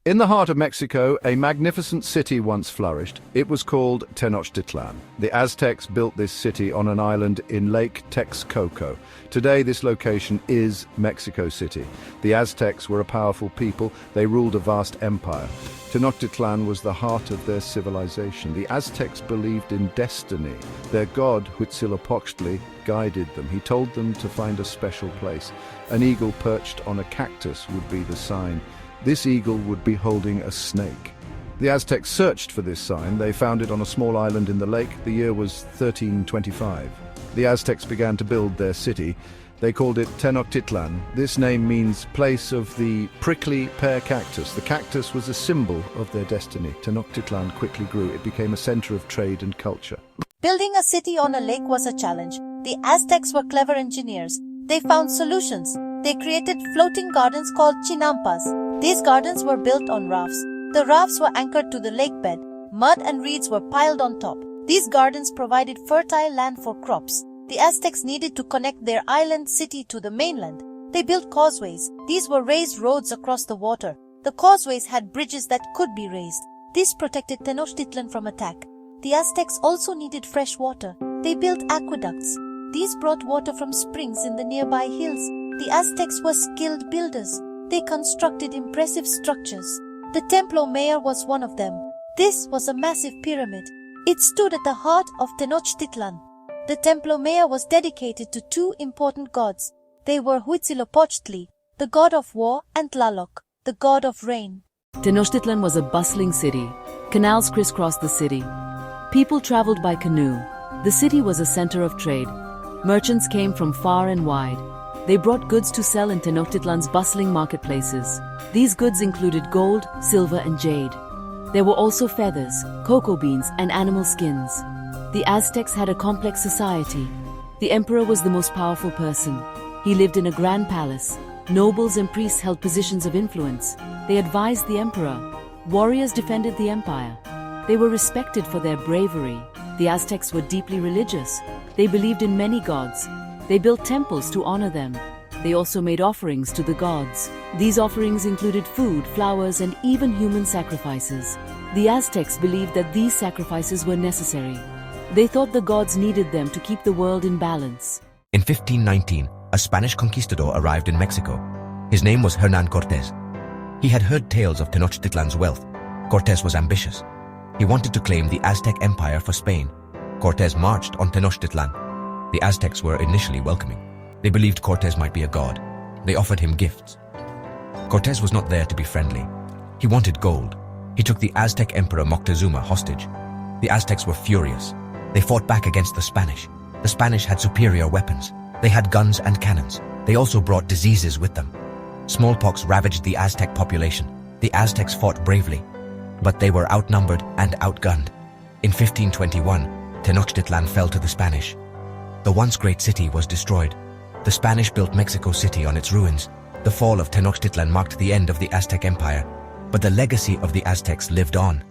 In the heart of Mexico, a magnificent city once flourished. It was called Tenochtitlan. The Aztecs built this city on an island in Lake Texcoco. Today, this location is Mexico City. The Aztecs were a powerful people. They ruled a vast empire. Tenochtitlan was the heart of their civilization. The Aztecs believed in destiny. Their god, Huitzilopochtli, guided them. He told them to find a special place. An eagle perched on a cactus would be the sign. This eagle would be holding a snake. The Aztecs searched for this sign. They found it on a small island in the lake. The year was 1325. The Aztecs began to build their city. They called it Tenochtitlan. This name means place of the prickly pear cactus. The cactus was a symbol of their destiny. Tenochtitlan quickly grew. It became a center of trade and culture. Building a city on a lake was a challenge. The Aztecs were clever engineers. They found solutions. They created floating gardens called chinampas. These gardens were built on rafts. The rafts were anchored to the lake bed. Mud and reeds were piled on top. These gardens provided fertile land for crops. The Aztecs needed to connect their island city to the mainland. They built causeways. These were raised roads across the water. The causeways had bridges that could be raised. This protected Tenochtitlan from attack. The Aztecs also needed fresh water. They built aqueducts. These brought water from springs in the nearby hills. The Aztecs were skilled builders. They constructed impressive structures. The Templo Mayor was one of them. This was a massive pyramid. It stood at the heart of Tenochtitlan. The Templo Mayor was dedicated to two important gods. They were Huitzilopochtli, the god of war, and Tlaloc, the god of rain. Tenochtitlan was a bustling city. Canals crisscrossed the city. People traveled by canoe. The city was a center of trade. Merchants came from far and wide. They brought goods to sell in Tenochtitlan's bustling marketplaces. These goods included gold, silver, and jade. There were also feathers, cocoa beans, and animal skins. The Aztecs had a complex society. The emperor was the most powerful person. He lived in a grand palace. Nobles and priests held positions of influence. They advised the emperor. Warriors defended the empire. They were respected for their bravery. The Aztecs were deeply religious. They believed in many gods. They built temples to honor them. They also made offerings to the gods. These offerings included food, flowers, and even human sacrifices. The Aztecs believed that these sacrifices were necessary. They thought the gods needed them to keep the world in balance. In 1519, a Spanish conquistador arrived in Mexico. His name was Hernán Cortés. He had heard tales of Tenochtitlan's wealth. Cortés was ambitious. He wanted to claim the Aztec Empire for Spain. Cortés marched on Tenochtitlan. The Aztecs were initially welcoming. They believed Cortés might be a god. They offered him gifts. Cortés was not there to be friendly. He wanted gold. He took the Aztec Emperor Moctezuma hostage. The Aztecs were furious. They fought back against the Spanish. The Spanish had superior weapons. They had guns and cannons. They also brought diseases with them. Smallpox ravaged the Aztec population. The Aztecs fought bravely, but they were outnumbered and outgunned. In 1521, Tenochtitlan fell to the Spanish. The once great city was destroyed. The Spanish built Mexico City on its ruins. The fall of Tenochtitlan marked the end of the Aztec Empire, but the legacy of the Aztecs lived on.